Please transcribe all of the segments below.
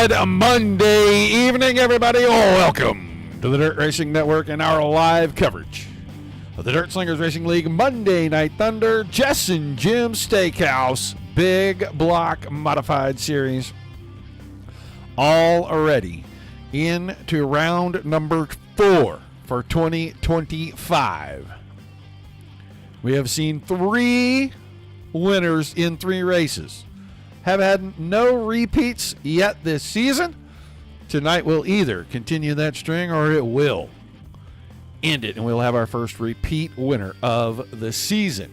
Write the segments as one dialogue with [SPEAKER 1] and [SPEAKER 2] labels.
[SPEAKER 1] Good Monday evening, everybody. Welcome to the Dirt Racing Network and our live coverage of the Dirt Slingers Racing League Monday Night Thunder Jess and Jim Steakhouse Big Block Modified Series. Already into round number 4 for 2025. We have seen 3 winners in 3 races. Have had no repeats yet this season. Tonight will either continue that string or it will end it, and we'll have our first repeat winner of the season.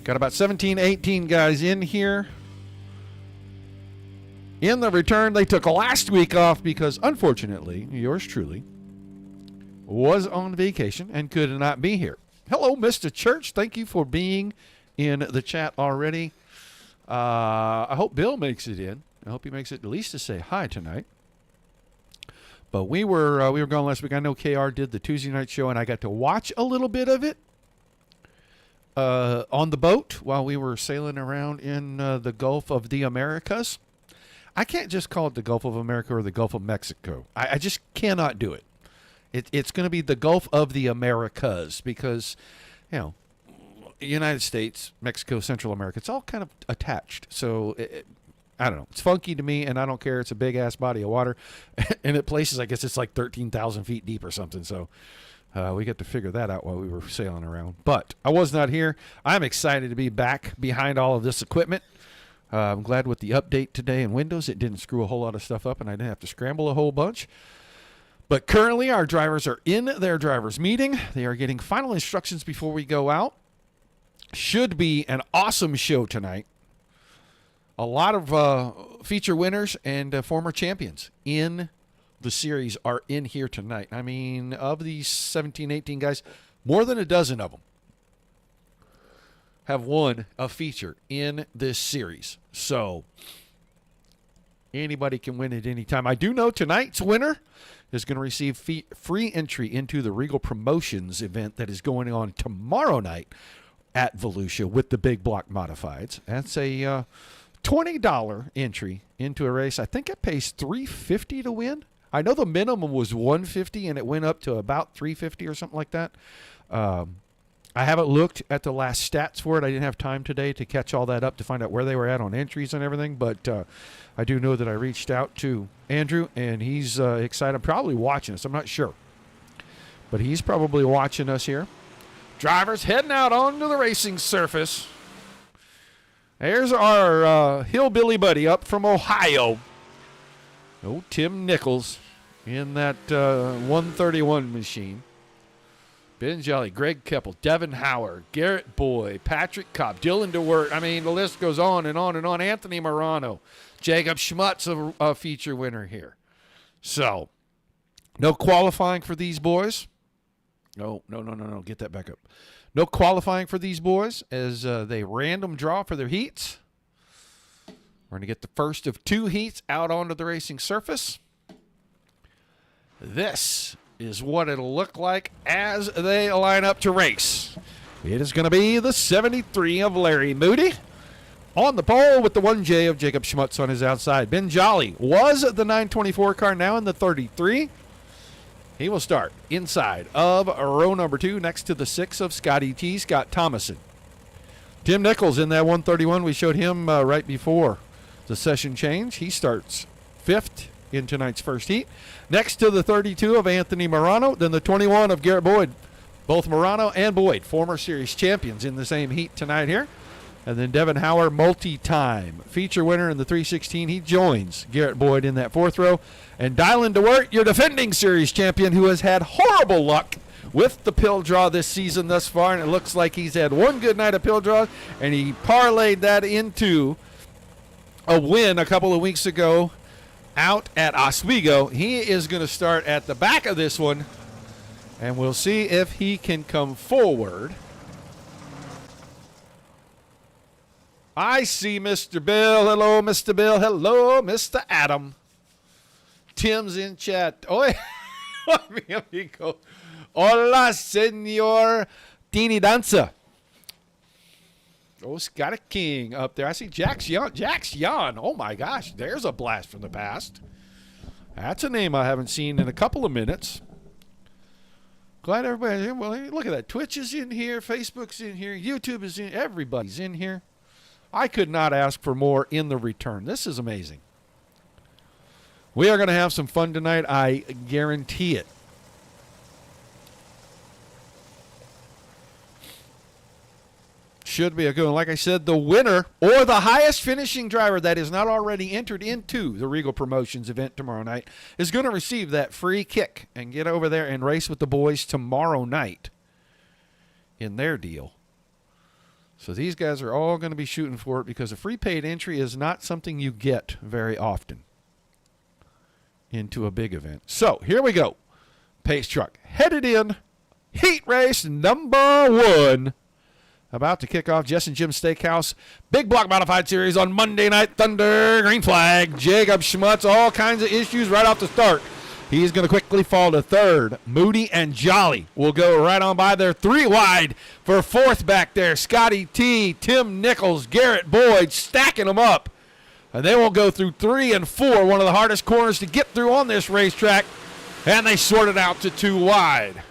[SPEAKER 1] Got about 17, 18 guys in here. In the return, they took last week off because, unfortunately, yours truly was on vacation and could not be here. Hello, Mr. Church. Thank you for being in the chat already. I hope Bill makes it in. I hope he makes it at least to say hi tonight. But we were gone last week. I know KR did the Tuesday night show, and I got to watch a little bit of it on the boat while we were sailing around in the Gulf of the Americas. I can't just call it the Gulf of America or the Gulf of Mexico. I just cannot do it. It's going to be the Gulf of the Americas because, you know, United States, Mexico, Central America, it's all kind of attached. So, I don't know. It's funky to me, and I don't care. It's a big-ass body of water. And at places, I guess it's like 13,000 feet deep or something. So, we got to figure that out while we were sailing around. But I was not here. I'm excited to be back behind all of this equipment. I'm glad with the update today in Windows, it didn't screw a whole lot of stuff up, and I didn't have to scramble a whole bunch. But currently, our drivers are in their drivers' meeting. They are getting final instructions before we go out. Should be an awesome show tonight. A lot of feature winners and former champions in the series are in here tonight. I mean, of these 17, 18 guys, more than a dozen of them have won a feature in this series. So anybody can win at any time. I do know tonight's winner is going to receive free entry into the Regal Promotions event that is going on tomorrow night at Volusia with the Big Block Modifieds. That's a $20 entry into a race. I think it pays $350 to win. I know the minimum was $150 and it went up to about $350 or something like that. I haven't looked at the last stats for it. I didn't have time today to catch all that up to find out where they were at on entries and everything, but I do know that I reached out to Andrew, and he's excited. Probably watching us. I'm not sure, but he's probably watching us here. Drivers heading out onto the racing surface. There's our hillbilly buddy up from Ohio. Oh, Tim Nichols in that 131 machine. Ben Jolly, Greg Keppel, Devin Howard, Garrett Boyd, Patrick Cobb, Dylan DeWert. I mean, the list goes on and on and on. Anthony Morano, Jacob Schmutz, a feature winner here. So, no qualifying for these boys. No. Get that back up. No qualifying for these boys as they random draw for their heats. We're going to get the first of 2 heats out onto the racing surface. This is what it'll look like as they line up to race. It is going to be the 73 of Larry Moody on the pole with the 1J of Jacob Schmutz on his outside. Ben Jolly was the 924 car, now in the 33. He will start inside of row number 2 next to the 6 of Scotty T. Scott Thomason. Tim Nichols in that 131. We showed him right before the session change. He starts 5th in tonight's first heat. Next to the 32 of Anthony Morano, then the 21 of Garrett Boyd. Both Morano and Boyd, former series champions in the same heat tonight here. And then Devin Howard, multi-time feature winner in the 316. He joins Garrett Boyd in that 4th row. And Dylan DeWert, your defending series champion, who has had horrible luck with the pill draw this season thus far. And it looks like he's had one good night of pill draws, and he parlayed that into a win a couple of weeks ago out at Oswego. He is going to start at the back of this one, and we'll see if he can come forward. I see Mr. Bill. Hello, Mr. Bill. Hello, Mr. Adam. Tim's in chat. Oh, mi amigo. Hola, Senor Tini Danza. Oh, Scotty King up there. I see Jax Yon. Jax Yon. Oh, my gosh. There's a blast from the past. That's a name I haven't seen in a couple of minutes. Glad everybody's here. Well, look at that. Twitch is in here. Facebook's in here. YouTube is in. Everybody's in here. I could not ask for more in the return. This is amazing. We are going to have some fun tonight. I guarantee it. Should be a good one. Like I said, the winner or the highest finishing driver that is not already entered into the Regal Promotions event tomorrow night is going to receive that free kick and get over there and race with the boys tomorrow night in their deal. So these guys are all going to be shooting for it because a free paid entry is not something you get very often into a big event. So here we go. Pace truck headed in. Heat race number 1. About to kick off Jess and Jim Steakhouse. Big block modified series on Monday Night Thunder. Green flag. Jacob Schmutz. All kinds of issues right off the start. He's going to quickly fall to third. Moody and Jolly will go right on by. They're 3 wide for fourth back there. Scotty T, Tim Nichols, Garrett Boyd stacking them up. And they will go through 3 and 4, one of the hardest corners to get through on this racetrack. And they sort it out to 2 wide.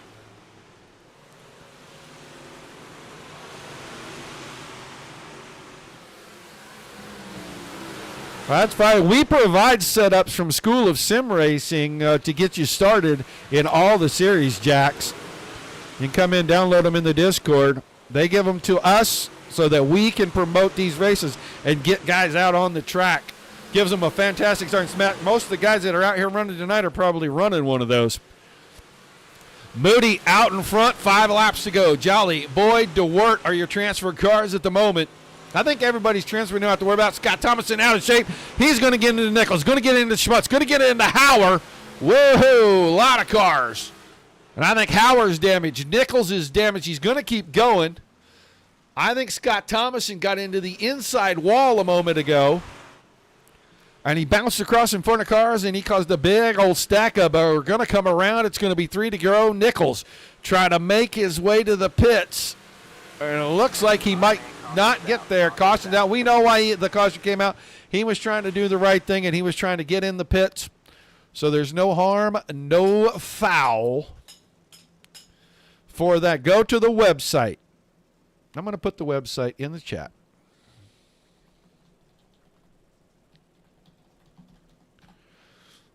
[SPEAKER 1] That's fine. We provide setups from School of Sim Racing to get you started in all the series, Jacks. You can come in, download them in the Discord. They give them to us so that we can promote these races and get guys out on the track. Gives them a fantastic start. Most of the guys that are out here running tonight are probably running one of those. Moody out in front, 5 laps to go. Jolly, Boyd, DeWert are your transfer cars at the moment. I think everybody's transferring. Don't have to worry about Scott Thomason out of shape. He's going to get into Nichols, going to get into Schmutz, going to get into Hauer. Whoa, a lot of cars. And I think Hauer's damaged. Nichols is damaged. He's going to keep going. I think Scott Thomason got into the inside wall a moment ago. And he bounced across in front of cars, and he caused a big old stack up. We're going to come around. It's going to be 3 to go. Nichols try to make his way to the pits. And it looks like he might not get there. Caution out. We know why the caution came out. He was trying to do the right thing, and he was trying to get in the pits. So there's no harm, no foul for that. Go to the website. I'm going to put the website in the chat.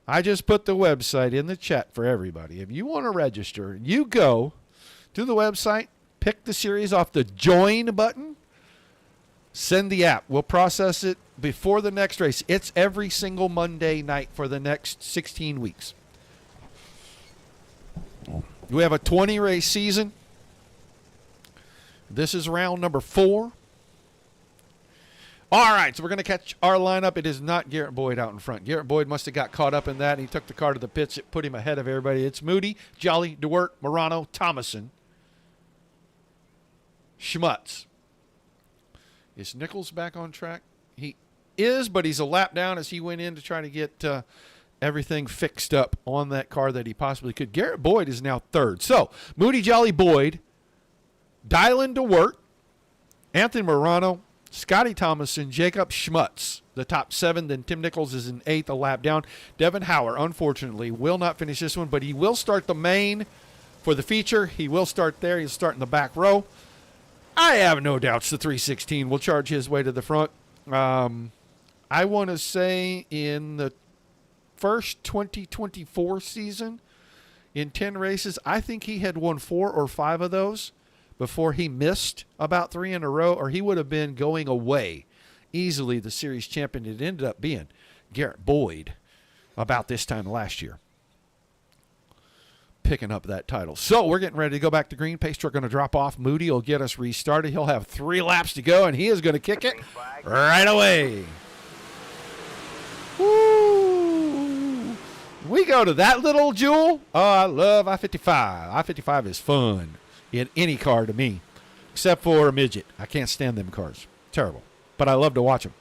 [SPEAKER 1] I just put the website in the chat for everybody. If you want to register, you go to the website, pick the series off the join button, send the app. We'll process it before the next race. It's every single Monday night for the next 16 weeks. We have a 20-race season. This is round number 4. All right, so we're going to catch our lineup. It is not Garrett Boyd out in front. Garrett Boyd must have got caught up in that. He took the car to the pits. It put him ahead of everybody. It's Moody, Jolly, DeWert, Morano, Thomason, Schmutz. Is Nichols back on track? He is, but he's a lap down as he went in to try to get everything fixed up on that car that he possibly could. Garrett Boyd is now 3rd. So, Moody, Jolly, Boyd, Dylan DeWert, Anthony Morano, Scotty Thomason, Jacob Schmutz, the top 7. Then Tim Nichols is in 8th, a lap down. Devin Hauer, unfortunately, will not finish this one, but he will start the main for the feature. He will start there. He'll start in the back row. I have no doubts the 316 will charge his way to the front. I want to say in the first 2024 season, in 10 races, I think he had won 4 or 5 of those before he missed about 3 in a row, or he would have been going away easily the series champion. It ended up being Garrett Boyd about this time last year, picking up that title. So we're getting ready to go back to green. Pace truck going to drop off. Moody will get us restarted. He'll have 3 laps to go, and he is going to kick it right away. Woo! We go to that little jewel. Oh, I love I-55. I-55 is fun in any car to me, except for a midget. I can't stand them cars. Terrible. But I love to watch them.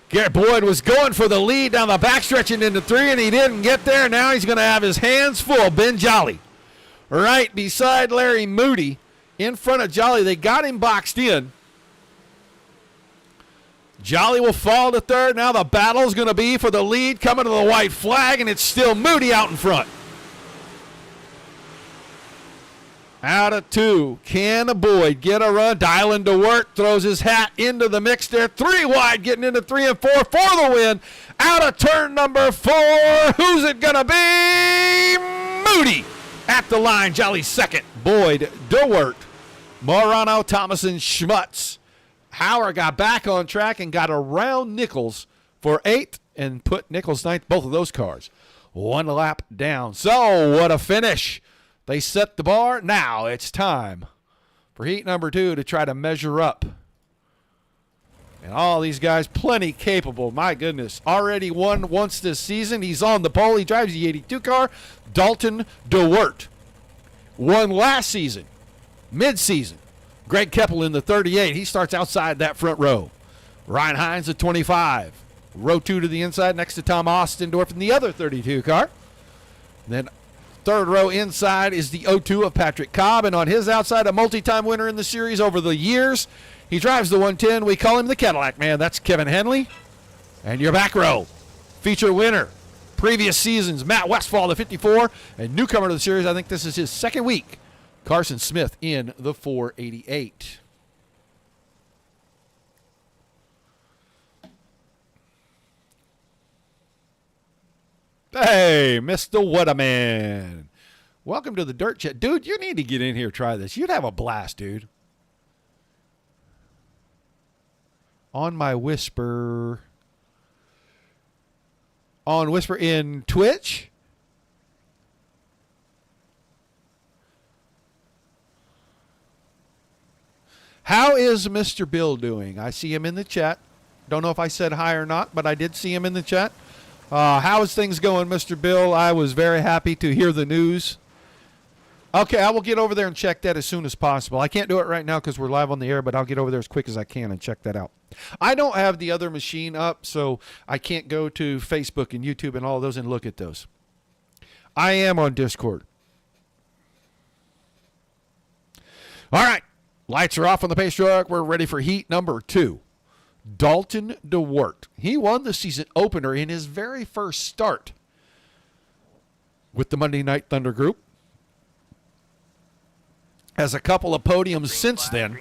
[SPEAKER 1] Garrett Boyd was going for the lead down the backstretch and into 3, and he didn't get there. Now he's going to have his hands full. Ben Jolly right beside Larry Moody in front of Jolly. They got him boxed in. Jolly will fall to third. Now the battle's going to be for the lead, coming to the white flag, and it's still Moody out in front. Out of 2. Can Boyd get a run? Dialing to work. Throws his hat into the mix there. 3 wide, getting into 3 and 4 for the win. Out of turn number 4. Who's it going to be? Moody at the line. Jolly second. Boyd, DeWert, Morano, Thomason, Schmutz. Howard got back on track and got around Nichols for 8th and put Nichols 9th. Both of those cars 1 lap down. So what a finish. They set the bar. Now it's time for heat number 2 to try to measure up. And all these guys plenty capable. My goodness. Already won once this season. He's on the pole. He drives the 82 car. Dalton DeWert won last season, mid-season. Greg Keppel in the 38. He starts outside that front row. Ryan Hines at 25. Row 2 to the inside next to Tom Ostendorf in the other 32 car. Then third row inside is the 02 of Patrick Cobb, and on his outside, a multi-time winner in the series over the years. He drives the 110. We call him the Cadillac Man. That's Kevin Henley. And your back row, feature winner, previous seasons, Matt Westfall, the 54, and newcomer to the series. I think this is his second week, Carson Smith in the 488. Hey, Mr. Whataman. Welcome to the Dirt Chat. Dude, you need to get in here, try this. You'd have a blast, dude. On my Whisper. On Whisper in Twitch. How is Mr. Bill doing? I see him in the chat. Don't know if I said hi or not, but I did see him in the chat. How is things going, Mr. Bill? I was very happy to hear the news. Okay, I will get over there and check that as soon as possible. I can't do it right now because we're live on the air, but I'll get over there as quick as I can and check that out. I don't have the other machine up, so I can't go to Facebook and YouTube and all of those and look at those. I am on Discord. All right, lights are off on the pace truck. We're ready for heat number 2. Dalton DeWert. He won the season opener in his very first start with the Monday Night Thunder Group. Has a couple of podiums since then,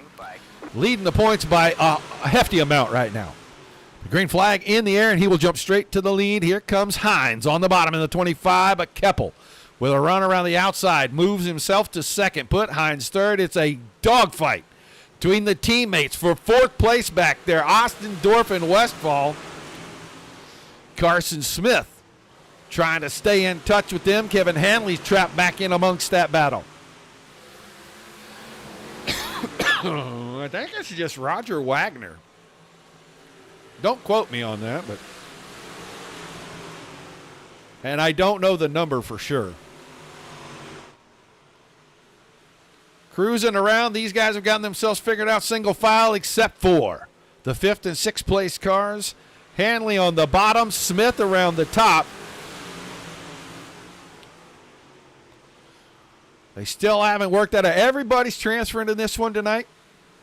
[SPEAKER 1] leading the points by a hefty amount right now. The green flag in the air, and he will jump straight to the lead. Here comes Hines on the bottom in the 25, but Keppel with a run around the outside moves himself to second, put Hines third. It's a dogfight between the teammates for 4th place back there, Ostendorf and Westfall. Carson Smith trying to stay in touch with them. Kevin Hanley's trapped back in amongst that battle. I think it's just Roger Wagner. Don't quote me on that, but. And I don't know the number for sure. Cruising around, these guys have gotten themselves figured out single file except for the 5th and 6th place cars. Hanley on the bottom, Smith around the top. They still haven't worked out. Everybody's transferring to this one tonight.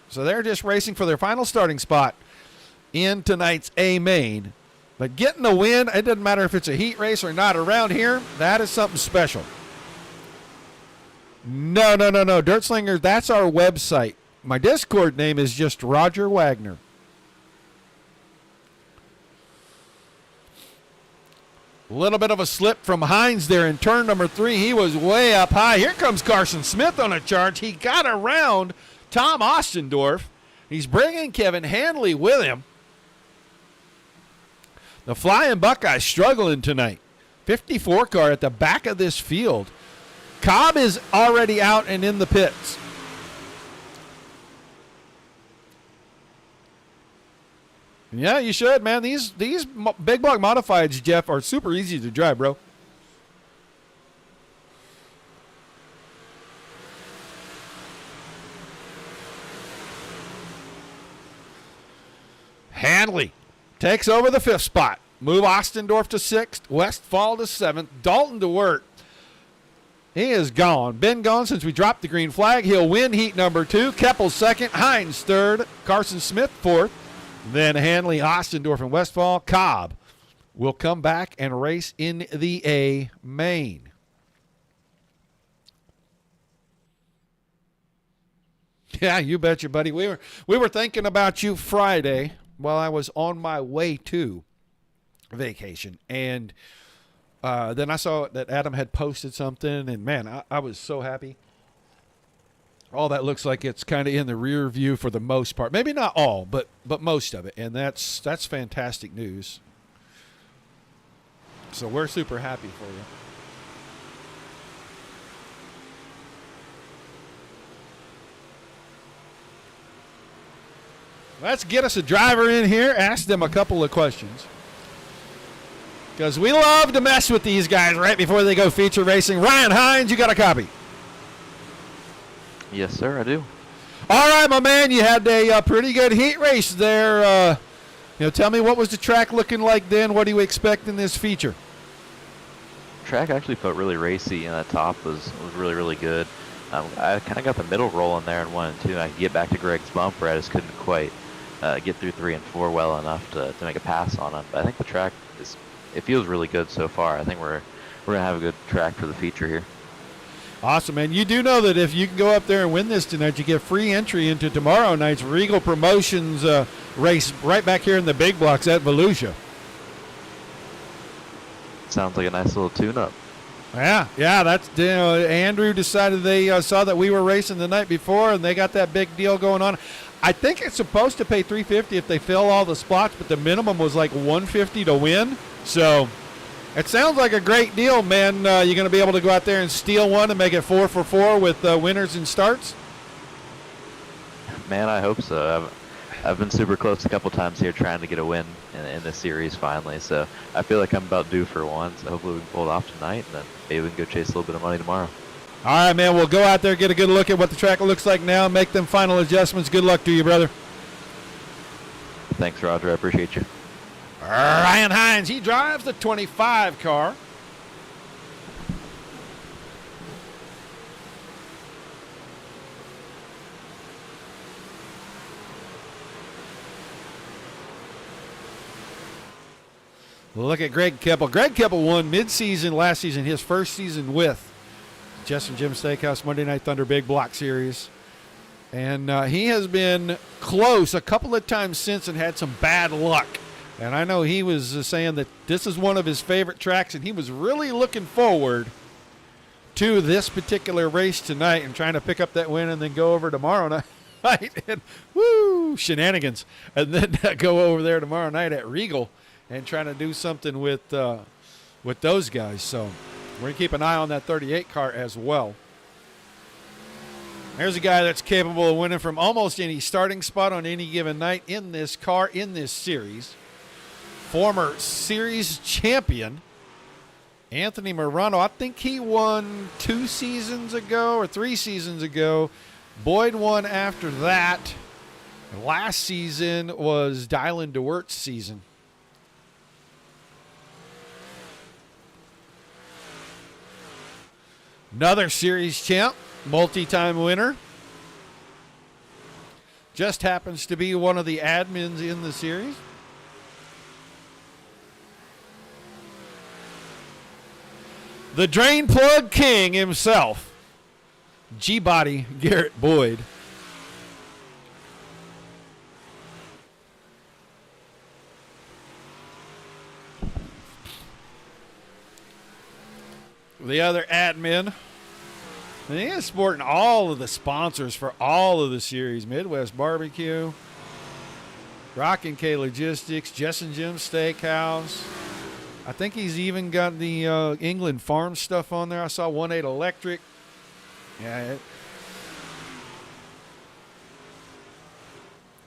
[SPEAKER 1] So they're just racing for their final starting spot in tonight's A main. But getting the win, it doesn't matter if it's a heat race or not around here, that is something special. No. Dirt Slingers, that's our website. My Discord name is just Roger Wagner. A little bit of a slip from Hines there in turn number 3. He was way up high. Here comes Carson Smith on a charge. He got around Tom Ostendorf. He's bringing Kevin Hanley with him. The Flying Buckeyes struggling tonight. 54 car at the back of this field. Cobb is already out and in the pits. Yeah, you should, man. These big block modifieds, Jeff, are super easy to drive, bro. Hanley takes over the 5th spot. Move Ostendorf to 6th. Westfall to 7th. Dalton DeWert. He is gone. Been gone since we dropped the green flag. He'll win heat number 2. Keppel 2nd. Hines 3rd. Carson Smith 4th. Then Hanley, Ostendorf, and Westfall. Cobb will come back and race in the A main. Yeah, you betcha, buddy. We were thinking about you Friday while I was on my way to vacation, and then I saw that Adam had posted something, and man, I was so happy. All that looks like it's kind of in the rear view for the most part. Maybe not all, but most of it, and that's fantastic news. So we're super happy for you. Let's get us a driver in here, ask them a couple of questions. Because we love to mess with these guys right before they go feature racing. Ryan Hines, you got a copy?
[SPEAKER 2] Yes, sir, I do.
[SPEAKER 1] All right, my man, you had a pretty good heat race there. Tell me, what was the track looking like then? What do you expect in this feature?
[SPEAKER 2] Track actually felt really racy, and the top was really, really good. I kind of got the middle roll in there in 1 and 2. I could get back to Greg's bumper. I just couldn't quite get through 3 and 4 well enough to make a pass on him. But I think the track it feels really good so far. I think we're gonna have a good track for the feature here.
[SPEAKER 1] Awesome, man. You do know that if you can go up there and win this tonight, you get free entry into tomorrow night's Regal Promotions race right back here in the big blocks at Volusia.
[SPEAKER 2] Sounds like a nice little tune-up.
[SPEAKER 1] Yeah, that's Andrew decided they saw that we were racing the night before, and they got that big deal going on. I think it's supposed to pay $350 if they fill all the spots, but the minimum was like $150 to win. So it sounds like a great deal, man. You're going to be able to go out there and steal one and make it 4 for 4 with winners and starts?
[SPEAKER 2] Man, I hope so. I've been super close a couple times here trying to get a win in this series finally, so I feel like I'm about due for one, so hopefully we can pull it off tonight, and then maybe we can go chase a little bit of money tomorrow.
[SPEAKER 1] All right, man, we'll go out there, get a good look at what the track looks like now, make them final adjustments. Good luck to you, brother.
[SPEAKER 2] Thanks, Roger. I appreciate you.
[SPEAKER 1] Ryan Hines, he drives the 25 car. Look at Greg Keppel. Greg Keppel won mid-season last season, his first season with Jess and Jim Steakhouse Monday Night Thunder Big Block Series. And he has been close a couple of times since and had some bad luck. And I know he was saying that this is one of his favorite tracks, and he was really looking forward to this particular race tonight and trying to pick up that win and then go over tomorrow night and woo, shenanigans. And then go over there tomorrow night at Regal and trying to do something with those guys. So we're going to keep an eye on that 38 car as well. There's a guy that's capable of winning from almost any starting spot on any given night in this car, in this series. Former series champion, Anthony Morano. I think he won 2 seasons ago or 3 seasons ago. Boyd won after that. And last season was Dylan DeWert's season. Another series champ, multi-time winner. Just happens to be one of the admins in the series. The drain plug king himself, G-Body Garrett Boyd. The other admin, and he is sporting all of the sponsors for all of the series. Midwest Barbecue, Rock and K Logistics, Jess and Jim Steakhouse. I think he's even got the England Farm stuff on there. I saw 1-8 Electric. Yeah.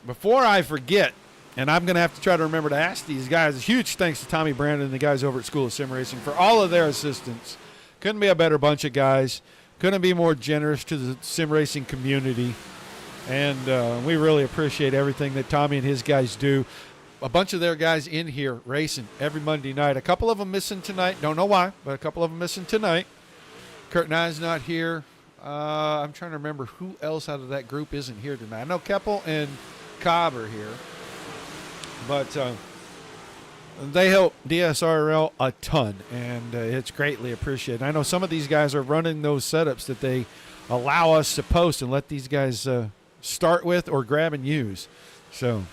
[SPEAKER 1] Before I forget, and I'm going to have to try to remember to ask these guys, huge thanks to Tommy Brandon and the guys over at School of Sim Racing for all of their assistance. Couldn't be a better bunch of guys. Couldn't be more generous to the sim racing community. And we really appreciate everything that Tommy and his guys do. A bunch of their guys in here racing every Monday night. A couple of them missing tonight. Don't know why, but a couple of them missing tonight. Kurt Nye's not here. I'm trying to remember who else out of that group isn't here tonight. I know Keppel and Cobb are here. But they help DSRL a ton, and it's greatly appreciated. I know some of these guys are running those setups that they allow us to post and let these guys start with or grab and use. So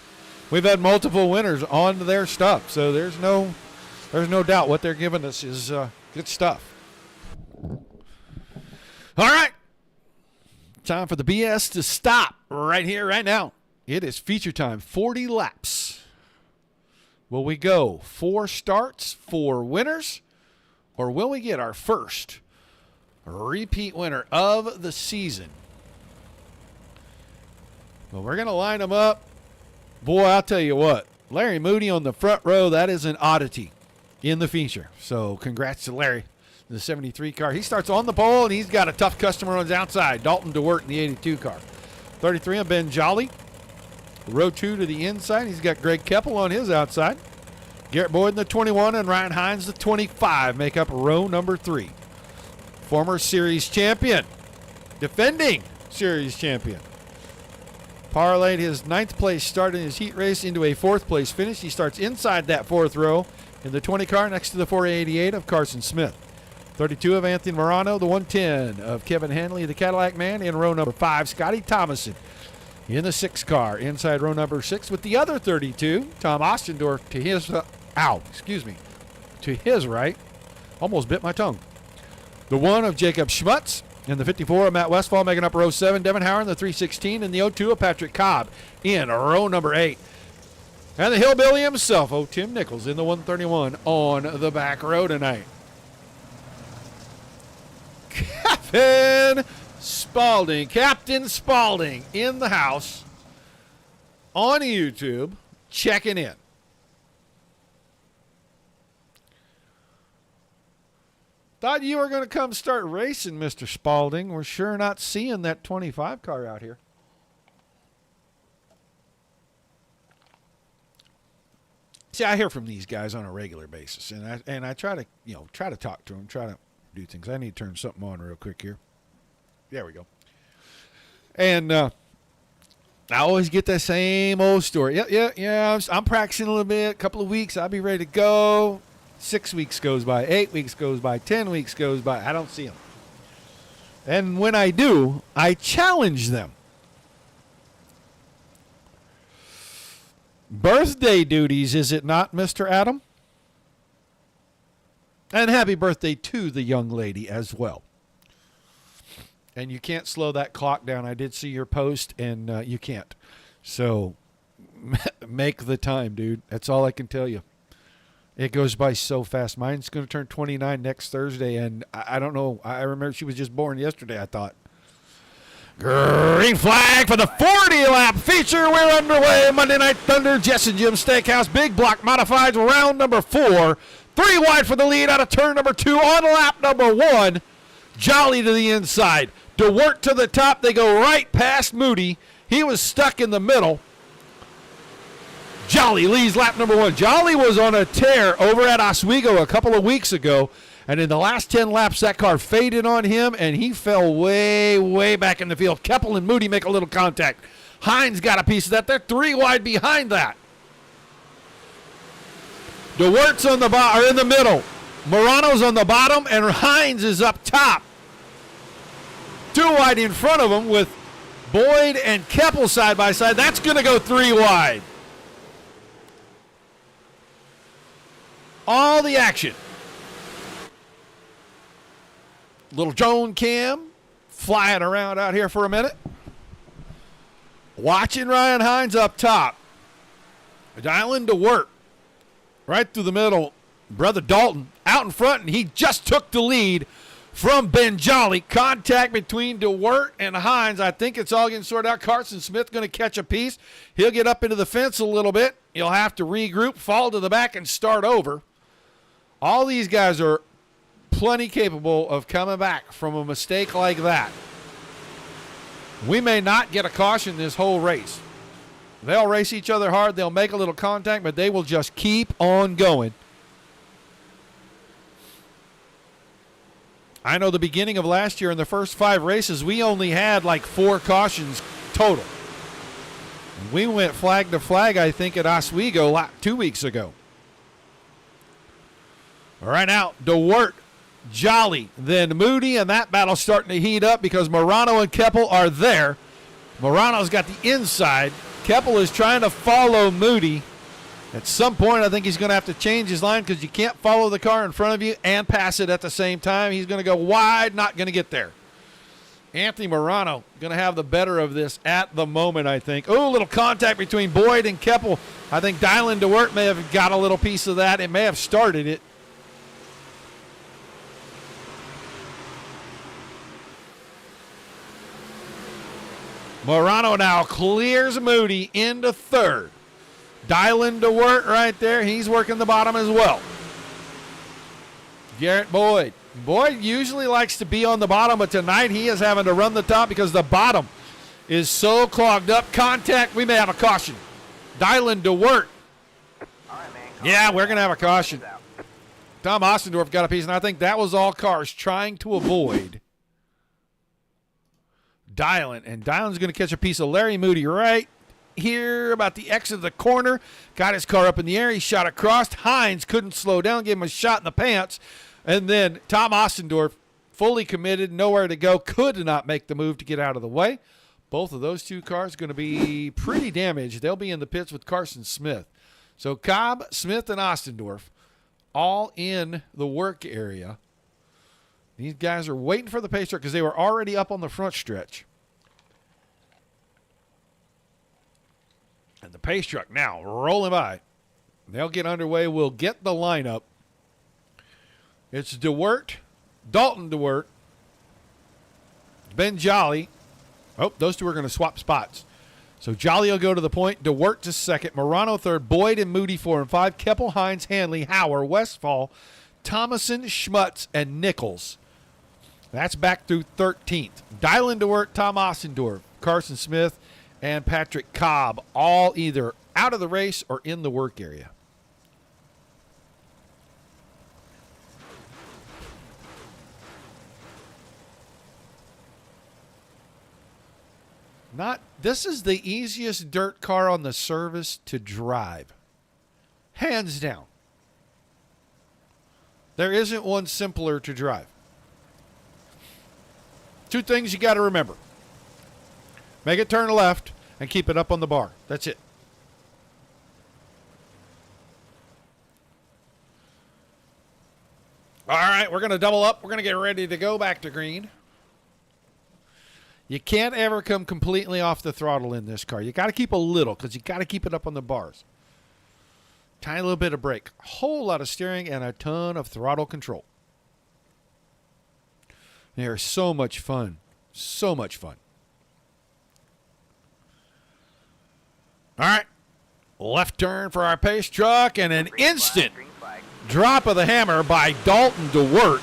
[SPEAKER 1] we've had multiple winners on their stuff, so there's no doubt what they're giving us is good stuff. All right. Time for the BS to stop right here, right now. It is feature time, 40 laps. Will we go 4 starts, 4 winners, or will we get our first repeat winner of the season? Well, we're going to line them up. Boy, I'll tell you what, Larry Moody on the front row, that is an oddity in the feature. So congrats to Larry. The 73 car. He starts on the pole, and he's got a tough customer on his outside. Dalton DeWert in the 82 car. 33 on Ben Jolly. Row 2 to the inside. He's got Greg Keppel on his outside. Garrett Boyd in the 21 and Ryan Hines the 25 make up row number 3. Former series champion. Defending series champion. Parlayed his 9th place start in his heat race into a 4th place finish. He starts inside that 4th row in the 20 car next to the 488 of Carson Smith. 32 of Anthony Morano, the 110 of Kevin Hanley, the Cadillac man, in row number 5. Scotty Thomason in the 6 car inside row number 6 with the other 32. Tom Ostendorf to his to his right. Almost bit my tongue. The 1 of Jacob Schmutz and the 54 of Matt Westfall making up row 7. Devin Howard in the 316 and the 02 of Patrick Cobb in row number 8. And the hillbilly himself, Tim Nichols, in the 131 on the back row tonight. Captain Spalding in the house on YouTube checking in. Thought you were going to come start racing, Mr. Spalding. We're sure not seeing that 25 car out here. See, I hear from these guys on a regular basis, and I try to talk to them, try to do things. I need to turn something on real quick here. There we go. And I always get that same old story. Yeah. I'm practicing a little bit. A couple of weeks, I'll be ready to go. 6 weeks goes by. 8 weeks goes by. 10 weeks goes by. I don't see them. And when I do, I challenge them. Birthday duties, is it not, Mr. Adam? And happy birthday to the young lady as well. And you can't slow that clock down. I did see your post, and you can't. So make the time, dude. That's all I can tell you. It goes by so fast. Mine's going to turn 29 next Thursday, and I don't know. I remember she was just born yesterday, I thought. Green flag for the 40-lap feature. We're underway. Monday Night Thunder, Jess and Jim Steakhouse. Big block modifieds, round number 4. 3 wide for the lead out of turn number 2 on lap number 1. Jolly to the inside. DeWert to the top. They go right past Moody. He was stuck in the middle. Jolly leads lap number 1. Jolly was on a tear over at Oswego a couple of weeks ago. And in the last 10 laps, that car faded on him, and he fell way, way back in the field. Keppel and Moody make a little contact. Hines got a piece of that. They're 3 wide behind that. DeWert's on the bottom, or in the middle. Morano's on the bottom, and Hines is up top. 2 wide in front of him with Boyd and Keppel side by side. That's going to go 3 wide. All the action. Little Joan Cam flying around out here for a minute. Watching Ryan Hines up top. Dialing to work. Right through the middle. Brother Dalton out in front, and he just took the lead from Ben Jolly. Contact between DeWert and Hines. I think it's all getting sorted out. Carson Smith going to catch a piece. He'll get up into the fence a little bit. He'll have to regroup, fall to the back, and start over. All these guys are plenty capable of coming back from a mistake like that. We may not get a caution this whole race. They'll race each other hard. They'll make a little contact, but they will just keep on going. I know the beginning of last year in the first 5 races, we only had like 4 cautions total. We went flag to flag, I think, at Oswego 2 weeks ago. All right, now, DeWert, Jolly, then Moody, and that battle's starting to heat up because Morano and Keppel are there. Morano's got the inside. Keppel is trying to follow Moody. At some point, I think he's going to have to change his line because you can't follow the car in front of you and pass it at the same time. He's going to go wide, not going to get there. Anthony Morano going to have the better of this at the moment, I think. Oh, a little contact between Boyd and Keppel. I think Dylan DeWert may have got a little piece of that. It may have started it. Morano now clears Moody into third. Dylan DeWert right there. He's working the bottom as well. Garrett Boyd. Boyd usually likes to be on the bottom, but tonight he is having to run the top because the bottom is so clogged up. Contact, we may have a caution. Dylan DeWert. Yeah, we're going to have a caution. Tom Ostendorf got a piece, and I think that was all cars trying to avoid Dylan. And Dylan's going to catch a piece of Larry Moody right here about the exit of the corner. Got his car up in the air. He shot across. Hines couldn't slow down, gave him a shot in the pants. And then Tom Ostendorf, fully committed, nowhere to go, could not make the move to get out of the way. Both of those two cars going to be pretty damaged. They'll be in the pits with Carson Smith. So Cobb, Smith, and Ostendorf all in the work area. These guys are waiting for the pace truck because they were already up on the front stretch. And the pace truck now rolling by. They'll get underway. We'll get the lineup. It's DeWert, Dalton DeWert, Ben Jolly. Oh, those two are going to swap spots. So Jolly will go to the point, DeWert to second, Morano third, Boyd and Moody 4 and 5, Keppel, Hines, Hanley, Hauer, Westfall, Thomason, Schmutz, and Nichols. That's back through 13th. Dylan DeWert, Tom Ostendorf, Carson Smith, and Patrick Cobb, all either out of the race or in the work area. This is the easiest dirt car on the service to drive. Hands down. There isn't one simpler to drive. Two things you got to remember. Make it turn left and keep it up on the bar. That's it. All right, we're going to double up. We're going to get ready to go back to green. You can't ever come completely off the throttle in this car. You got to keep a little because you got to keep it up on the bars. Tiny little bit of brake. A whole lot of steering and a ton of throttle control. They're so much fun. So much fun. All right. Left turn for our pace truck and an instant drop of the hammer by Dalton DeWert.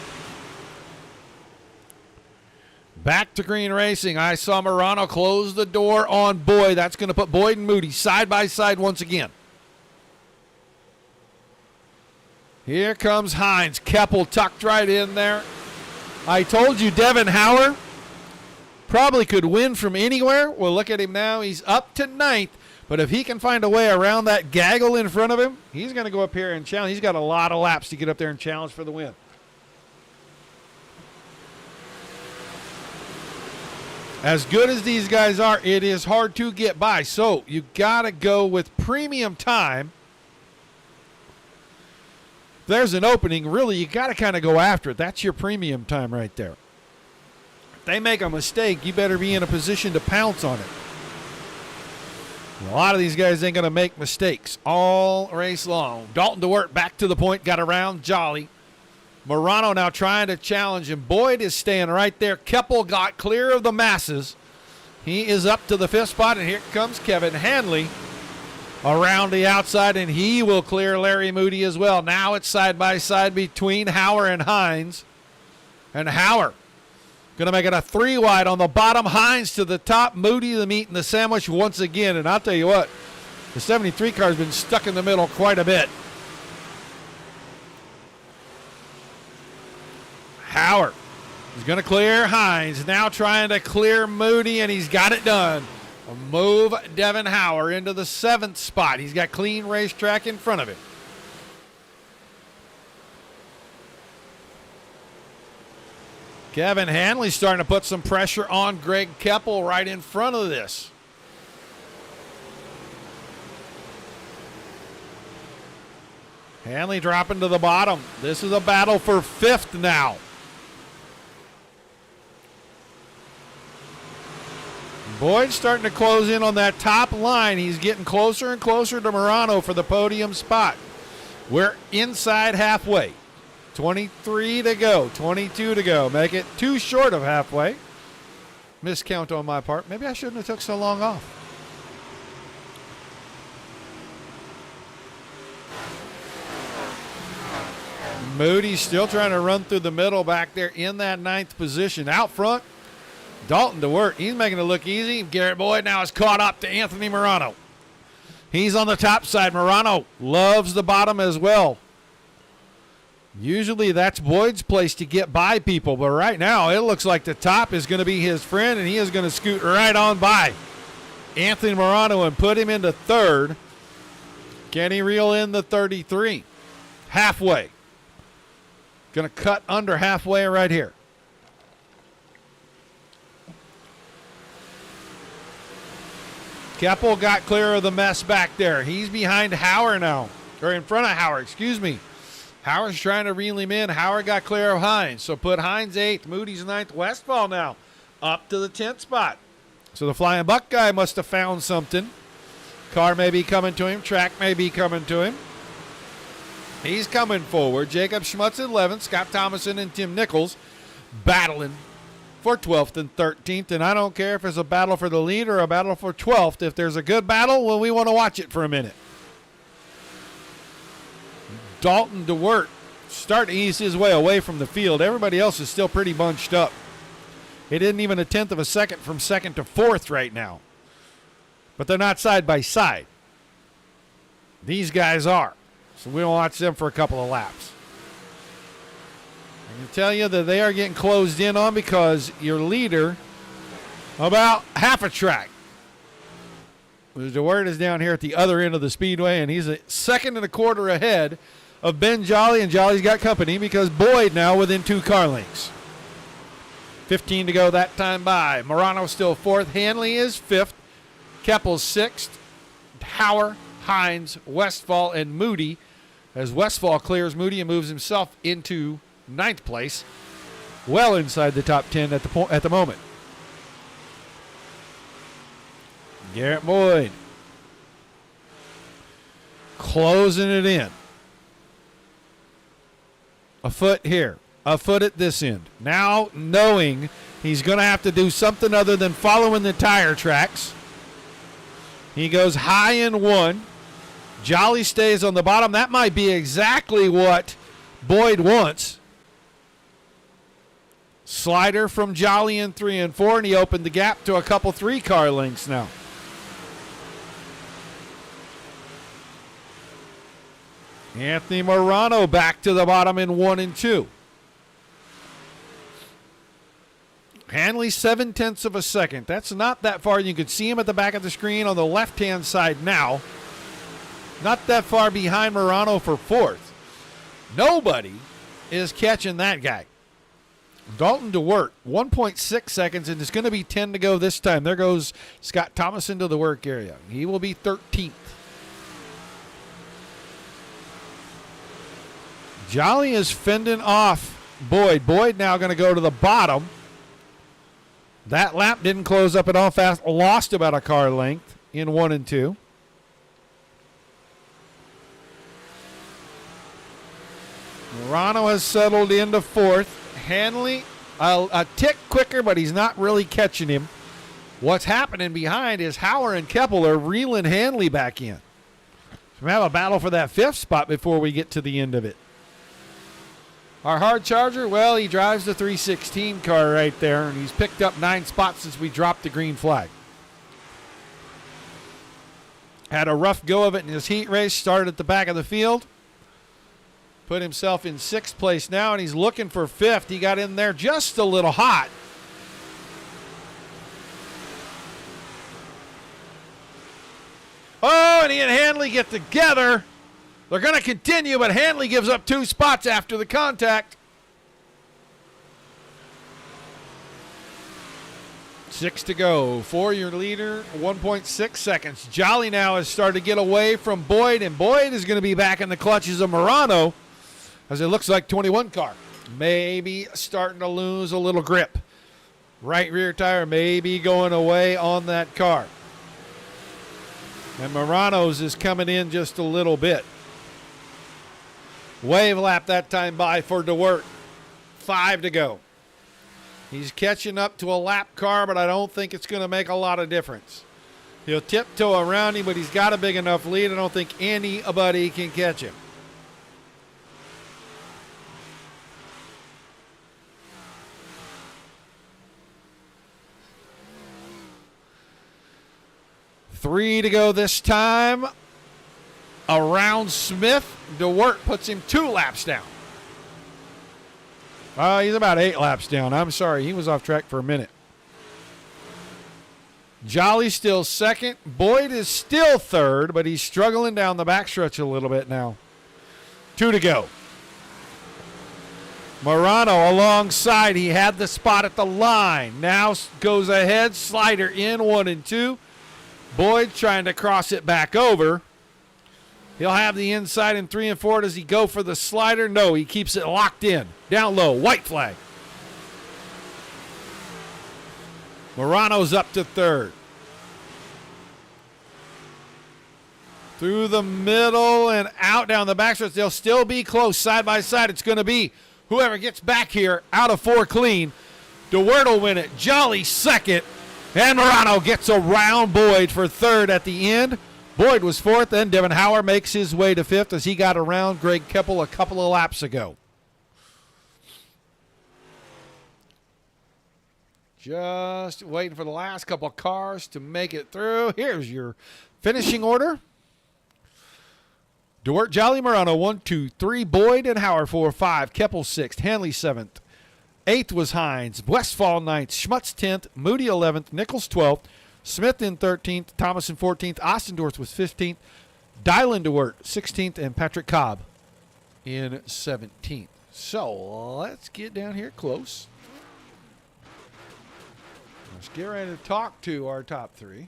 [SPEAKER 1] Back to green racing. I saw Morano close the door on Boyd. That's going to put Boyd and Moody side by side once again. Here comes Hines. Keppel tucked right in there. I told you Devin Hauer probably could win from anywhere. Well, look at him now. He's up to 9th. But if he can find a way around that gaggle in front of him, he's going to go up here and challenge. He's got a lot of laps to get up there and challenge for the win. As good as these guys are, it is hard to get by. So you got to go with premium time. If there's an opening, really, you got to kind of go after it. That's your premium time right there. If they make a mistake, you better be in a position to pounce on it. A lot of these guys ain't going to make mistakes all race long. Dalton DeWert back to the point, got around Jolly. Morano now trying to challenge him. Boyd is staying right there. Keppel got clear of the masses. He is up to the 5th spot, and here comes Kevin Hanley around the outside, and he will clear Larry Moody as well. Now it's side by side between Hauer and Hines. And Hauer going to make it a 3 wide on the bottom. Hines to the top. Moody the meat and the sandwich once again. And I'll tell you what, the 73 car has been stuck in the middle quite a bit. Hauer is going to clear Hines. Now trying to clear Moody, and he's got it done. move Devin Hauer into the 7th spot. He's got clean racetrack in front of him. Kevin Hanley starting to put some pressure on Greg Keppel right in front of this. Hanley dropping to the bottom. This is a battle for 5th now. Boyd's starting to close in on that top line. He's getting closer and closer to Morano for the podium spot. We're inside halfway. 23 to go, 22 to go. Make it too short of halfway. Miscount on my part. Maybe I shouldn't have took so long off. Moody's still trying to run through the middle back there in that 9th position. Out front, Dalton DeWert. He's making it look easy. Garrett Boyd now is caught up to Anthony Morano. He's on the top side. Morano loves the bottom as well. Usually that's Boyd's place to get by people, but right now it looks like the top is going to be his friend, and he is going to scoot right on by Anthony Morano and put him into 3rd. Can he reel in the 33? Halfway. Going to cut under halfway right here. Keppel got clear of the mess back there. He's behind Hauer now, or in front of Hauer, excuse me. Howard's trying to reel him in. Howard got clear of Hines. So put Hines 8th, Moody's 9th, Westfall now up to the 10th spot. So the Flying Buck guy must have found something. Car may be coming to him. Track may be coming to him. He's coming forward. Jacob Schmutz 11th, Scott Thomason and Tim Nichols battling for 12th and 13th. And I don't care if it's a battle for the lead or a battle for 12th. If there's a good battle, well, we want to watch it for a minute. Dalton DeWert starting to ease his way away from the field. Everybody else is still pretty bunched up. It isn't even a 1/10 of a second from 2nd to 4th right now. But they're not side by side. These guys are. So we'll watch them for a couple of laps. I can tell you that they are getting closed in on because your leader, about half a track. DeWert is down here at the other end of the speedway, and he's a 2.25 seconds ahead of Ben Jolly, and Jolly's got company because Boyd now within 2 car lengths. 15 to go that time by. Morano still 4th. Hanley is 5th. Keppel's 6th. Hauer, Hines, Westfall, and Moody as Westfall clears Moody and moves himself into 9th place, well inside the top 10 at the moment. Garrett Boyd closing it in. A foot here, a foot at this end. Now knowing he's going to have to do something other than following the tire tracks. He goes high in 1. Jolly stays on the bottom. That might be exactly what Boyd wants. Slider from Jolly in 3 and 4, and he opened the gap to a couple 3 car lengths now. Anthony Morano back to the bottom in 1 and 2. Hanley 0.7 of a second. That's not that far. You can see him at the back of the screen on the left-hand side now. Not that far behind Morano for 4th. Nobody is catching that guy. Dalton DeWert, 1.6 seconds, and it's going to be 10 to go this time. There goes Scott Thomas into the work area. He will be 13th. Jolly is fending off Boyd. Boyd now going to go to the bottom. That lap didn't close up at all fast. Lost about a car length in 1 and 2. Morano has settled into 4th. Hanley a tick quicker, but he's not really catching him. What's happening behind is Hauer and Keppel are reeling Hanley back in. So we have a battle for that 5th spot before we get to the end of it. Our hard charger, well, he drives the 316 car right there, and he's picked up 9 spots since we dropped the green flag. Had a rough go of it in his heat race, started at the back of the field. Put himself in 6th place now, and he's looking for 5th. He got in there just a little hot. Money and Hanley get together. They're going to continue, but Hanley gives up 2 spots after the contact. 6 to go for your leader, 1.6 seconds. Jolly now has started to get away from Boyd, and Boyd is going to be back in the clutches of Morano as it looks like 21 car. Maybe starting to lose a little grip. Right rear tire maybe going away on that car. And Morano's is coming in just a little bit. Wave lap that time by for DeWert. 5 to go. He's catching up to a lap car, but I don't think it's going to make a lot of difference. He'll tiptoe around him, but he's got a big enough lead. I don't think anybody can catch him. Three to go this time. Around Smith. DeWert puts him 2 laps down. He's about 8 laps down. I'm sorry. He was off track for a minute. Jolly still second. Boyd is still third, but he's struggling down the backstretch a little bit now. 2 to go. Morano alongside. He had the spot at the line. Now goes ahead. Slider in 1 and 2. Boyd trying to cross it back over. He'll have the inside in 3 and 4. Does he go for the slider? No, he keeps it locked in. Down low, white flag. Morano's up to third. Through the middle and out down the backstretch. They'll still be close side by side. It's going to be whoever gets back here out of 4 clean. DeWert will win it. Jolly second. And Morano gets around Boyd for third at the end. Boyd was fourth, then Devin Hauer makes his way to fifth as he got around Greg Keppel a couple of laps ago. Just waiting for the last couple of cars to make it through. Here's your finishing order. DeWert, Jolly, Morano, 1, 2, 3. Boyd and Hauer, 4, 5. Keppel, 6th. Hanley, 7th. 8th was Hines. Westfall, 9th. Schmutz, 10th. Moody, 11th. Nichols, 12th. Smith in 13th. Thomas in 14th. Ostendorf was 15th. Dylan DeWert, 16th. And Patrick Cobb in 17th. So let's get down here close. Let's get ready to talk to our top 3.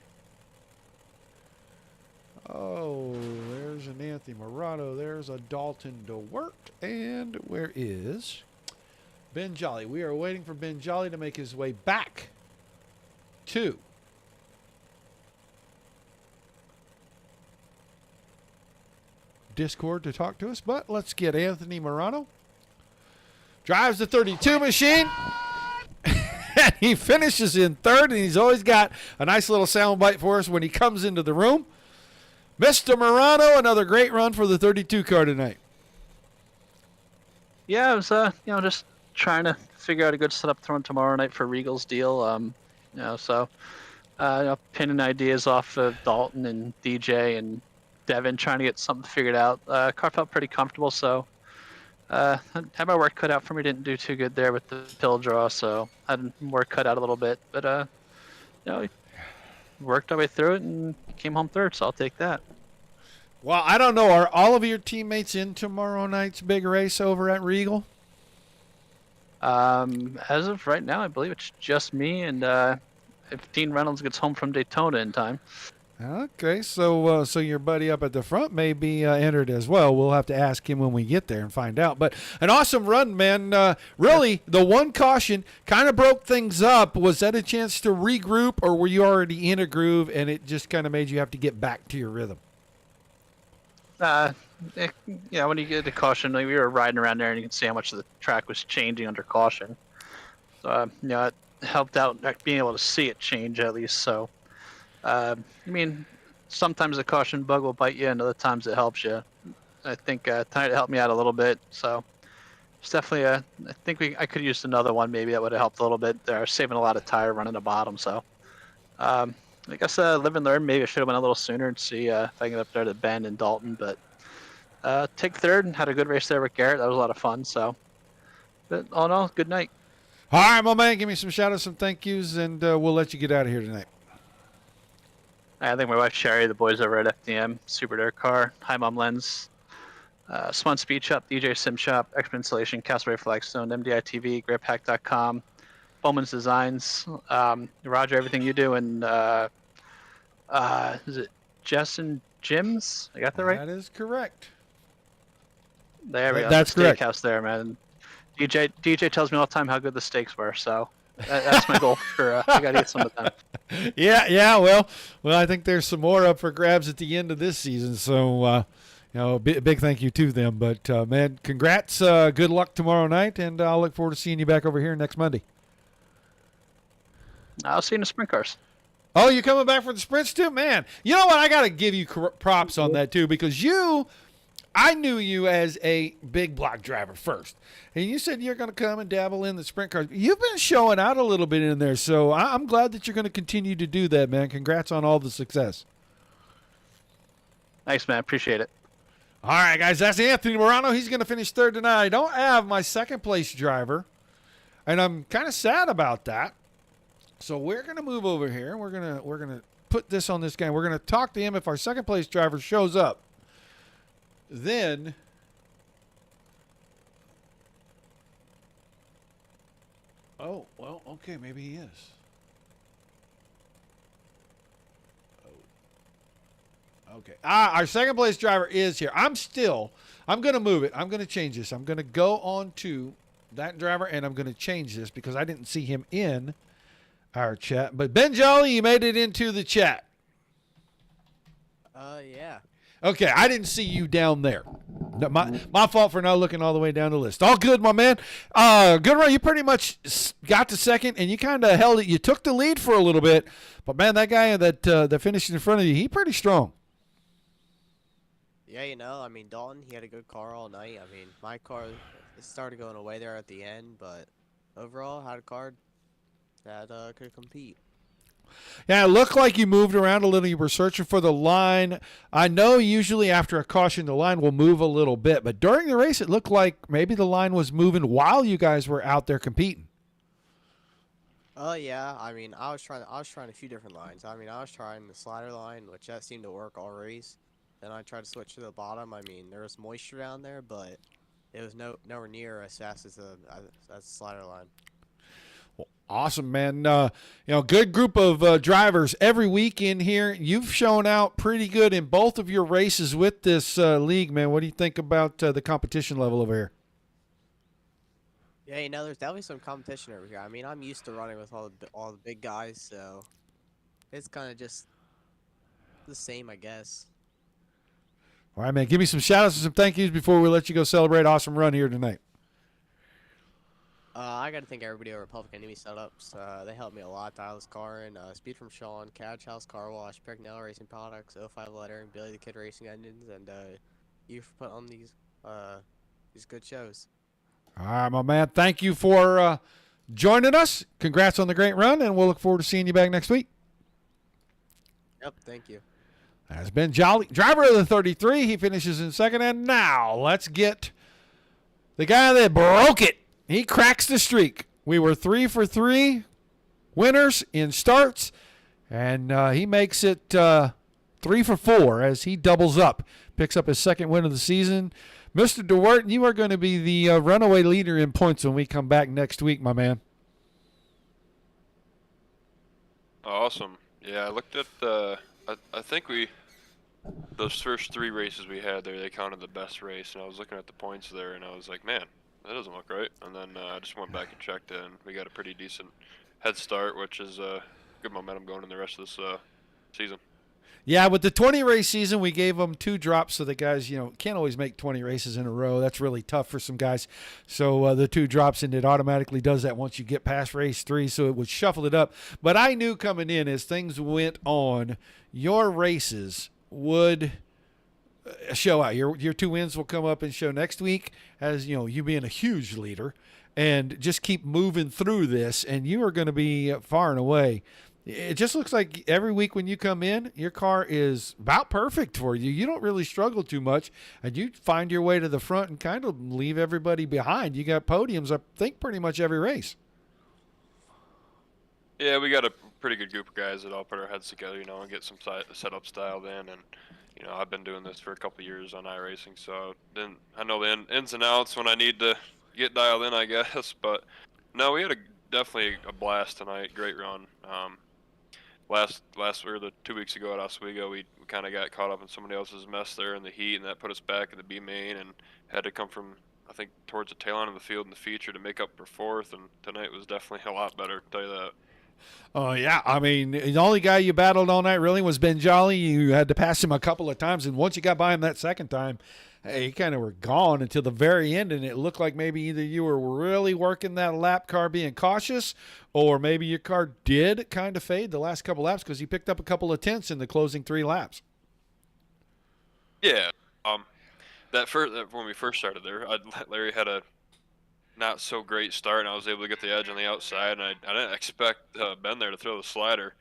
[SPEAKER 1] Oh, there's an Anthony Morano. There's a Dalton DeWert. And where is Ben Jolly? We are waiting for Ben Jolly to make his way back to Discord to talk to us. But let's get Anthony Morano. Drives the 32 machine. And he finishes in third, and he's always got a nice little sound bite for us when he comes into the room. Mr. Morano, another great run for the 32 car tonight.
[SPEAKER 3] Yeah, I was, just trying to figure out a good setup throwing tomorrow night for Regal's deal. Pinning ideas off of Dalton and DJ and Devin, trying to get something figured out. Car felt pretty comfortable, so I had my work cut out for me. Didn't do too good there with the pill draw, so I had work cut out a little bit. But worked our way through it and came home third, so I'll take that.
[SPEAKER 1] Well, I don't know. Are all of your teammates in tomorrow night's big race over at Regal?
[SPEAKER 3] As of right now, I believe it's just me, and if Dean Reynolds gets home from Daytona in time.
[SPEAKER 1] Okay, so your buddy up at the front may be entered as well. We'll have to ask him when we get there and find out. But an awesome run, man. Really, the one caution kind of broke things up. Was that a chance to regroup, or were you already in a groove and it just kind of made you have to get back to your rhythm?
[SPEAKER 3] When you get to caution, we were riding around there and you can see how much of the track was changing under caution. So, it helped out being able to see it change at least. So, sometimes the caution bug will bite you, and other times it helps you. I think tonight it helped me out a little bit. So, it's definitely I think I could have used another one. Maybe that would have helped a little bit. They're saving a lot of tire running the bottom. So, I guess live and learn. Maybe I should have went a little sooner and see if I can get up there to Ben and Dalton. But take third and had a good race there with Garrett. That was a lot of fun. So, but all in all, good night.
[SPEAKER 1] All right, my man. Give me some shout outs, some thank yous, and we'll let you get out of here tonight.
[SPEAKER 3] I think my wife Sherry, the boys over at FDM, Super Dare Car, Hi Mom Lens, Swan Speed Shop, DJ Sim Shop, Expert Installation, Castaway Flagstone, MDI TV, GripHack.com, Bowman's Designs, Roger, everything you do, and is it Jess and Jim's? I got that right?
[SPEAKER 1] That is correct.
[SPEAKER 3] There we go.
[SPEAKER 1] That's
[SPEAKER 3] the
[SPEAKER 1] correct.
[SPEAKER 3] Steakhouse there, man. DJ tells me all the time how good the steaks were, so that's my goal for I got to get some of them.
[SPEAKER 1] Yeah. Well, I think there's some more up for grabs at the end of this season. So, big thank you to them. But man, congrats. Good luck tomorrow night, and I'll look forward to seeing you back over here next Monday.
[SPEAKER 3] I'll see you in the sprint cars.
[SPEAKER 1] Oh, you coming back for the sprints too, man? You know what? I got to give you props on that too, because I knew you as a big block driver first, and you said you're going to come and dabble in the sprint cars. You've been showing out a little bit in there, so I'm glad that you're going to continue to do that, man. Congrats on all the success.
[SPEAKER 3] Thanks, man. Appreciate it.
[SPEAKER 1] All right, guys, that's Anthony Morano. He's going to finish third tonight. I don't have my second place driver, and I'm kind of sad about that. So we're going to move over here. We're going to put this on this guy. We're going to talk to him. If our second place driver shows up, then oh, well, okay, maybe he is. Oh. Okay. Our second place driver is here. I'm going to move it. I'm going to change this. I'm going to go on to that driver, and I'm going to change this because I didn't see him in our chat. But Ben Jolly, you made it into the chat.
[SPEAKER 4] Yeah.
[SPEAKER 1] Okay, I didn't see you down there. No, my fault for not looking all the way down the list. All good, my man. Good run. You pretty much got to second, and you kind of held it. You took the lead for a little bit, but man, that guy that finished in front of you, he pretty strong.
[SPEAKER 4] Yeah, I mean, Dalton, he had a good car all night. I mean, my car, it started going away there at the end, but overall, had a car that could compete.
[SPEAKER 1] Yeah, it looked like you moved around a little. You were searching for the line. I know usually after a caution, the line will move a little bit, but during the race, it looked like maybe the line was moving while you guys were out there competing.
[SPEAKER 4] Yeah. I mean, I was trying a few different lines. I mean, I was trying the slider line, which that seemed to work all race. Then I tried to switch to the bottom. I mean, there was moisture down there, but it was nowhere near as fast as the slider line.
[SPEAKER 1] Awesome, man. Good group of drivers every week in here. You've shown out pretty good in both of your races with this league, man. What do you think about the competition level over here?
[SPEAKER 4] Yeah, there's definitely some competition over here. I mean, I'm used to running with all the big guys, so it's kind of just the same, I guess.
[SPEAKER 1] All right, man. Give me some shout-outs and some thank yous before we let you go celebrate awesome run here tonight.
[SPEAKER 4] I got to thank everybody over at Public Enemy Setups. They helped me a lot. Dial car in. Speed from Sean, Catch House Car Wash, Picknell Racing Products, 05 Letter, and Billy the Kid Racing Engines, and you for putting on these good shows.
[SPEAKER 1] All right, my man. Thank you for joining us. Congrats on the great run, and we'll look forward to seeing you back next week.
[SPEAKER 4] Yep, thank you.
[SPEAKER 1] That's Ben Jolly, driver of the 33. He finishes in second, and now let's get the guy that broke it. He cracks the streak. We were 3 for 3 winners in starts, and he makes it 3 for 4 as he doubles up, picks up his second win of the season. Mr. DeWert, you are going to be the runaway leader in points when we come back next week, my man.
[SPEAKER 5] Awesome. Yeah, I looked at I think those first 3 races we had there, they counted the best race, and I was looking at the points there, and I was like, man, that doesn't look right. And then I just went back and checked it, and we got a pretty decent head start, which is good momentum going in the rest of this season.
[SPEAKER 1] Yeah, with the 20-race season, we gave them 2 drops, so the guys, can't always make 20 races in a row. That's really tough for some guys. So the 2 drops, and it automatically does that once you get past race 3, so it would shuffle it up. But I knew coming in as things went on, your races would show out. Your 2 wins will come up and show next week as, you being a huge leader, and just keep moving through this, and you are going to be far and away. It just looks like every week when you come in, your car is about perfect for you. You don't really struggle too much, and you find your way to the front and kind of leave everybody behind. You got podiums, I think, pretty much every race.
[SPEAKER 5] Yeah, we got a pretty good group of guys that all put our heads together, you know, and get some setups dialed in. And you know, I've been doing this for a couple of years on iRacing, so then I know the ins and outs when I need to get dialed in, I guess. But no, we had definitely a blast tonight. Great run. Last or the 2 weeks ago at Oswego, we kind of got caught up in somebody else's mess there in the heat, and that put us back in the B main and had to come from, I think, towards the tail end of the field in the feature to make up for fourth. And tonight was definitely a lot better, to tell you that.
[SPEAKER 1] Oh, yeah. I mean, the only guy you battled all night really was Ben Jolly. You had to pass him a couple of times, and once you got by him that second time, hey, you kind of were gone until the very end, and it looked like maybe either you were really working that lap car being cautious, or maybe your car did kind of fade the last couple laps because you picked up a couple of tenths in the closing 3 laps.
[SPEAKER 5] Yeah. When we first started there, Larry had a not so great start, and I was able to get the edge on the outside, and I didn't expect Ben there to throw the slider.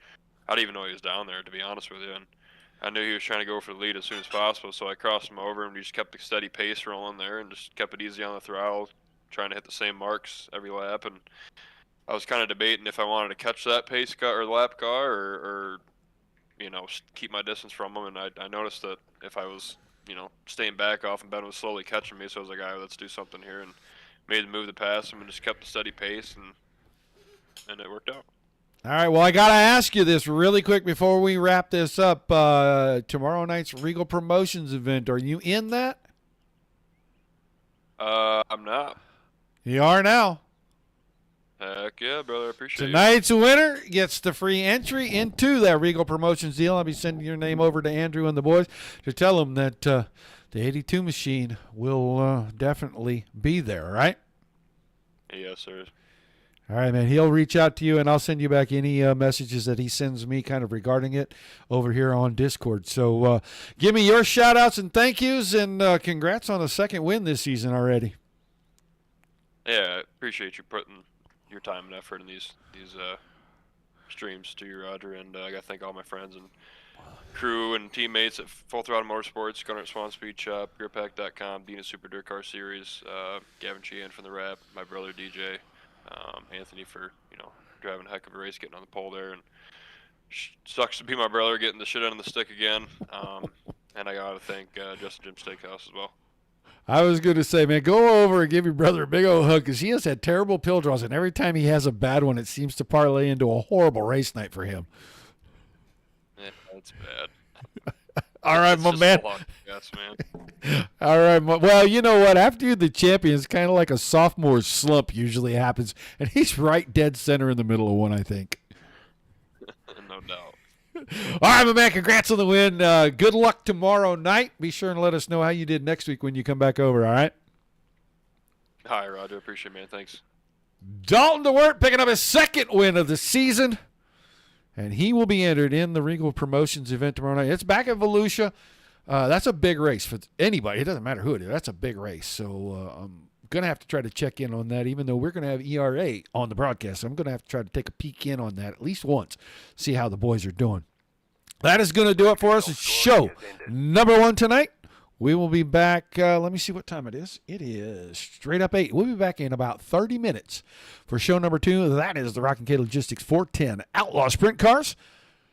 [SPEAKER 5] I didn't even know he was down there, to be honest with you. And I knew he was trying to go for the lead as soon as possible, so I crossed him over, and we just kept the steady pace rolling there and just kept it easy on the throttle, trying to hit the same marks every lap. And I was kind of debating if I wanted to catch that pace car or lap car or you know, keep my distance from him. And I noticed that if I was, you know, staying back off and Ben was slowly catching me, so I was like, all right, let's do something here, and made the move to pass him and just kept the steady pace, and it worked out.
[SPEAKER 1] All right, well, I got to ask you this really quick before we wrap this up. Tomorrow night's Regal Promotions event, are you in that?
[SPEAKER 5] I'm not.
[SPEAKER 1] You are now.
[SPEAKER 5] Heck yeah, brother. I appreciate it.
[SPEAKER 1] Tonight's winner gets the free entry into that Regal Promotions deal. I'll be sending your name over to Andrew and the boys to tell them that the 82 machine will definitely be there, all right?
[SPEAKER 5] Yes, sir.
[SPEAKER 1] All right, man. He'll reach out to you, and I'll send you back any messages that he sends me kind of regarding it over here on Discord. So give me your shout-outs and thank yous, and congrats on a second win this season already.
[SPEAKER 5] Yeah, I appreciate you putting your time and effort in these streams to you, Roger. And I got to thank all my friends and crew and teammates at Full Throttle Motorsports, Gunner at Swan Speed Shop, GearPack.com, Dean at Super Dirt Car Series, Gavin Sheehan from the Rap, my brother DJ, Anthony for, you know, driving a heck of a race, getting on the pole there, and sucks to be my brother getting the shit out of the stick again. And I got to thank Justin Jim Steakhouse as well.
[SPEAKER 1] I was going to say, man, go over and give your brother a big old hug because he has had terrible pill draws, and every time he has a bad one, it seems to parlay into a horrible race night for him.
[SPEAKER 5] Yeah, that's bad.
[SPEAKER 1] All right,
[SPEAKER 5] it's
[SPEAKER 1] my
[SPEAKER 5] just
[SPEAKER 1] man.
[SPEAKER 5] Yes, man.
[SPEAKER 1] All right. Well, you know what? After you're the champion, it's kind of like a sophomore slump usually happens, and he's right dead center in the middle of one, I think.
[SPEAKER 5] No doubt.
[SPEAKER 1] All right, my man. Congrats on the win. Good luck tomorrow night. Be sure and let us know how you did next week when you come back over, all right?
[SPEAKER 5] Hi, Roger. Appreciate it, man. Thanks.
[SPEAKER 1] Dalton DeWert picking up his second win of the season, and he will be entered in the Regal Promotions event tomorrow night. It's back at Volusia. That's a big race for anybody. It doesn't matter who it is. That's a big race. So I'm going to have to try to check in on that, even though we're going to have ERA on the broadcast. So I'm going to have to try to take a peek in on that at least once, see how the boys are doing. That is going to do it for us. It's show number 1 tonight. We will be back. Let me see what time it is. It is straight up 8. We'll be back in about 30 minutes for show number 2. That is the Rock and K Logistics 410 Outlaw Sprint Cars.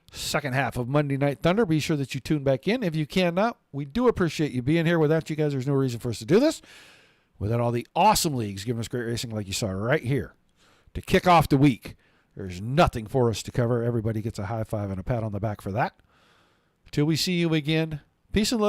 [SPEAKER 1] Second half of Monday Night Thunder. Be sure that you tune back in. If you cannot, we do appreciate you being here. Without you guys, there's no reason for us to do this. Without all the awesome leagues giving us great racing like you saw right here to kick off the week, there's nothing for us to cover. Everybody gets a high five and a pat on the back for that. Till we see you again, peace and love.